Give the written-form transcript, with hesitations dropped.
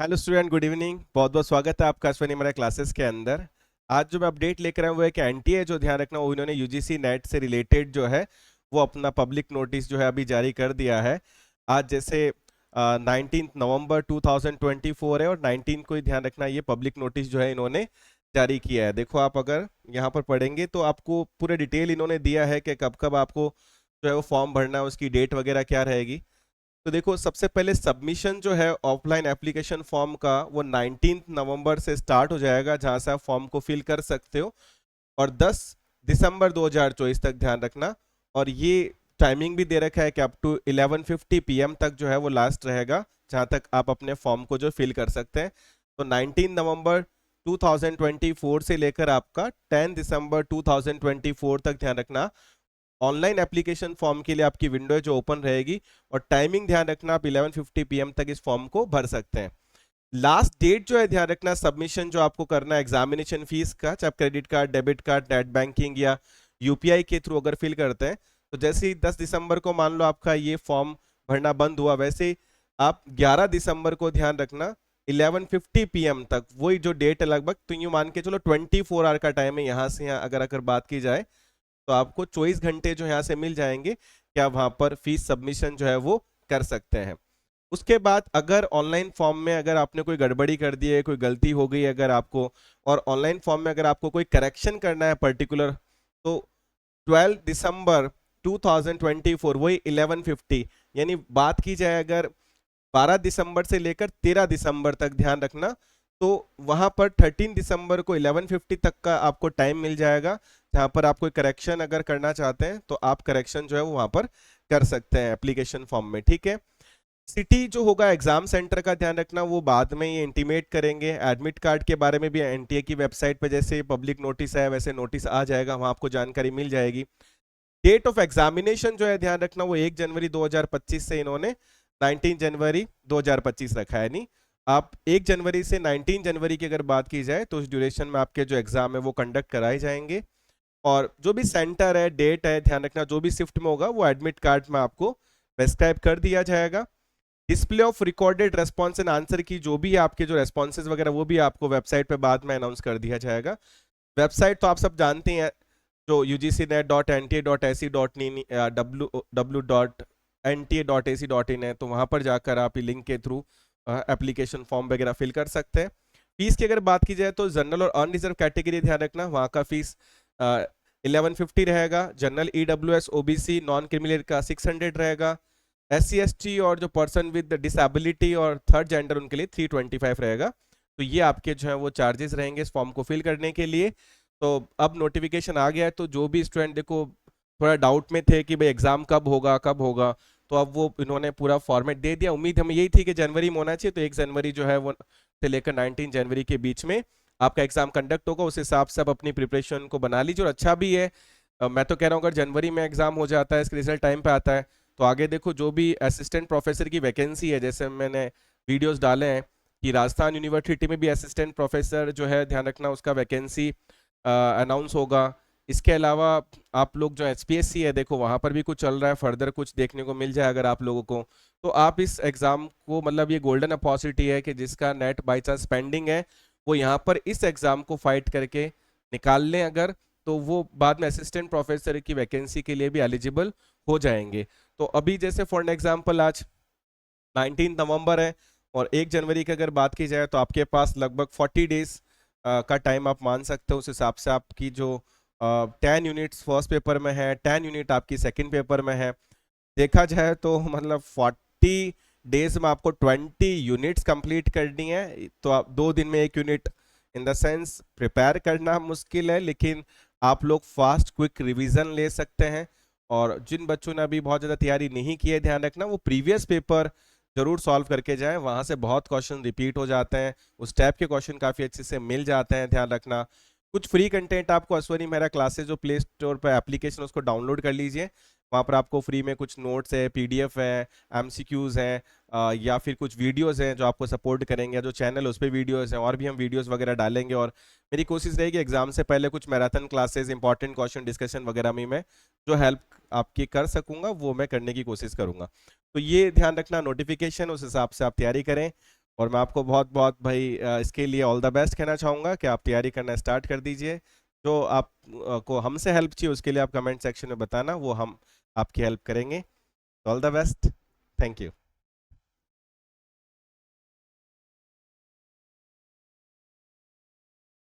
Hello student, good evening. बहुत बहुत स्वागत है आपका अश्विनी मेरा क्लासेस के अंदर। आज जो मैं अपडेट लेकर आया हूँ वो एक एनटीए जो ध्यान रखना, वो इन्होंने यूजीसी नेट से रिलेटेड जो है वो अपना पब्लिक नोटिस जो है अभी जारी कर दिया है। आज जैसे 19 नवंबर 2024 है और 19 को ही ध्यान रखना ये पब्लिक नोटिस जो है इन्होंने जारी किया है। देखो, आप अगर यहाँ पर पढ़ेंगे तो आपको पूरे डिटेल इन्होंने दिया है कि कब कब आपको जो है वो फॉर्म भरना है, उसकी डेट वगैरह क्या रहेगी। तो देखो, सबसे पहले सबमिशन जो है ऑफलाइन एप्लीकेशन फॉर्म का वो 19 नवंबर से स्टार्ट हो जाएगा, जहां से आप फॉर्म को फिल कर सकते हो, और 10 दिसंबर 2024 तक ध्यान रखना। और ये टाइमिंग भी दे रखा है कि अप टू 11:50 पीएम तक जो है वो लास्ट रहेगा, जहां तक आप अपने फॉर्म को जो फिल कर सकते हैं। तो 19 नवंबर 2024 से लेकर आपका 10 दिसंबर 2024 तक ध्यान रखना ऑनलाइन एप्लीकेशन फॉर्म के लिए आपकी विंडो है जो ओपन रहेगी। और टाइमिंग ध्यान रखना, आप 11:50 पीएम तक इस फॉर्म को भर सकते हैं। लास्ट डेट जो है ध्यान रखना सबमिशन जो आपको करना है एग्जामिनेशन फीस का, चाहे आप credit card, debit card, net banking या यूपीआई के थ्रू अगर फिल करते हैं, तो जैसे ही 10 दिसंबर को मान लो आपका ये फॉर्म भरना बंद हुआ, वैसे ही आप 11 दिसंबर को ध्यान रखना 11:50 पीएम तक, वही जो डेट है लगभग, तो यूं मान के चलो 24 आवर का टाइम है यहाँ से यहाँ अगर अगर बात की जाए, तो आपको 24 घंटे जो यहाँ से मिल जाएंगे कि आप वहां पर फीस सबमिशन जो है वो कर सकते हैं। उसके बाद अगर ऑनलाइन फॉर्म में अगर आपने कोई गड़बड़ी कर दी है, कोई गलती हो गई है अगर आपको, और ऑनलाइन फॉर्म में अगर आपको कोई करेक्शन करना है पर्टिकुलर, तो 12 दिसंबर 2024 वही 11:50, यानी बात की जाए अगर 12 दिसंबर से लेकर 13 दिसंबर तक ध्यान रखना, तो वहां पर 13 दिसंबर को 11:50 तक का आपको टाइम मिल जाएगा, जहां पर आप कोई करेक्शन अगर करना चाहते हैं तो आप करेक्शन जो है वो वहां पर कर सकते हैं एप्लीकेशन फॉर्म में। ठीक है। सिटी जो होगा एग्जाम सेंटर का ध्यान रखना, वो बाद में ये इंटीमेट करेंगे। एडमिट कार्ड के बारे में भी एनटीए की वेबसाइट पे जैसे पब्लिक नोटिस है वैसे नोटिस आ जाएगा, वहां आपको जानकारी मिल जाएगी। डेट ऑफ एग्जामिनेशन जो है ध्यान रखना, वो 1 जनवरी 2025 से इन्होंने 19 जनवरी 2025 रखा है। नहीं, आप 1 जनवरी से 19 जनवरी की अगर बात की जाए तो उस ड्यूरेशन में आपके जो एग्जाम है वो कंडक्ट कराए जाएंगे। और जो भी सेंटर है, डेट है, ध्यान रखना जो भी शिफ्ट में होगा वो एडमिट कार्ड में आपको प्रेस्क्राइब कर दिया जाएगा। Display of recorded response and answer की जो भी है आपके जो रेस्पॉन्सेज वगैरह, वो भी आपको वेबसाइट पे बाद में अनाउंस कर दिया जाएगा। वेबसाइट तो आप सब जानते हैं, जो UGCNet.NTA.AC.in www.nta.ac.in है, तो वहां पर जाकर आप लिंक के थ्रू एप्लीकेशन फॉर्म वगैरह फिल कर सकते हैं। फीस की अगर बात की जाए तो जनरल और अनरिजर्व कैटेगरी ध्यान रखना, वहां का फीस 1150 रहेगा। General EWS OBC non criminal का 600 रहेगा। SC ST और जो पर्सन विद डिसेबिलिटी और थर्ड जेंडर उनके लिए 325 रहेगा। तो ये आपके जो है वो चार्जेस रहेंगे इस फॉर्म को फिल करने के लिए। तो अब नोटिफिकेशन आ गया है, तो जो भी स्टूडेंट देखो थोड़ा डाउट में थे कि भाई एग्जाम कब होगा कब होगा, तो अब वो इन्होंने पूरा फॉर्मेट दे दिया। उम्मीद हमें यही थी कि जनवरी में होना चाहिए, तो 1 जनवरी जो है वो से लेकर 19 जनवरी के बीच में आपका एग्जाम कंडक्ट होगा। उस हिसाब से आप अपनी प्रिपरेशन को बना लीजिए, और अच्छा भी है। मैं तो कह रहा हूँ अगर जनवरी में एग्जाम हो जाता है, इसका रिजल्ट टाइम पे आता है, तो आगे देखो जो भी असिस्टेंट प्रोफेसर की वैकेंसी है, जैसे मैंने वीडियोस डाले हैं कि राजस्थान यूनिवर्सिटी में भी असिस्टेंट प्रोफेसर जो है ध्यान रखना उसका वैकेंसी अनाउंस होगा। इसके अलावा आप लोग जो HPSC है, देखो वहां पर भी कुछ चल रहा है, फर्दर कुछ देखने को मिल जाए अगर आप लोगों को, तो आप इस एग्जाम को, मतलब ये गोल्डन अपॉर्चुनिटी है कि जिसका नेट बाई चांस पेंडिंग है वो यहाँ पर इस एग्जाम को फाइट करके निकाल लें अगर, तो वो बाद में असिस्टेंट प्रोफेसर की वैकेंसी के लिए भी एलिजिबल हो जाएंगे। तो अभी जैसे फॉर एग्जाम्पल आज 19 नवंबर है, और 1 जनवरी की अगर बात की जाए तो आपके पास लगभग 40 डेज का टाइम आप मान सकते हो। उस हिसाब से आपकी जो 10 यूनिट्स फर्स्ट पेपर में है, 10 यूनिट आपकी सेकंड पेपर में है, देखा जाए तो मतलब 40 डेज में आपको 20 यूनिट्स कंप्लीट करनी है। तो आप 2 दिन में एक unit in the sense prepare करना मुश्किल है, लेकिन आप लोग फास्ट क्विक रिवीजन ले सकते हैं। और जिन बच्चों ने अभी बहुत ज़्यादा तैयारी नहीं की है, ध्यान रखना वो प्रीवियस पेपर जरूर सॉल्व करके जाएं, वहां से बहुत क्वेश्चन रिपीट हो जाते हैं, उस टाइप के क्वेश्चन काफ़ी अच्छे से मिल जाते हैं, ध्यान रखना। कुछ फ्री कंटेंट आपको अश्वनी मेरा क्लासेस जो प्ले स्टोर पर एप्लीकेशन उसको डाउनलोड कर लीजिए, वहाँ पर आपको फ्री में कुछ नोट्स है, PDF है, MCQs हैं, या फिर कुछ वीडियोस हैं जो आपको सपोर्ट करेंगे, जो चैनल उस पर वीडियोस हैं, और भी हम वीडियोस वगैरह डालेंगे। और मेरी कोशिश रहेगी एग्जाम से पहले कुछ marathon classes, important question discussion वगैरह में मैं जो हेल्प आपकी कर सकूंगा वो मैं करने की कोशिश करूंगा। तो ये ध्यान रखना, नोटिफिकेशन उस हिसाब से आप तैयारी करें। और मैं आपको बहुत बहुत भाई इसके लिए ऑल द बेस्ट कहना चाहूँगा कि आप तैयारी करना स्टार्ट कर दीजिए। जो आप को हमसे हेल्प चाहिए उसके लिए आप कमेंट सेक्शन में बताना, वो हम आपकी हेल्प करेंगे। All the best. Thank you.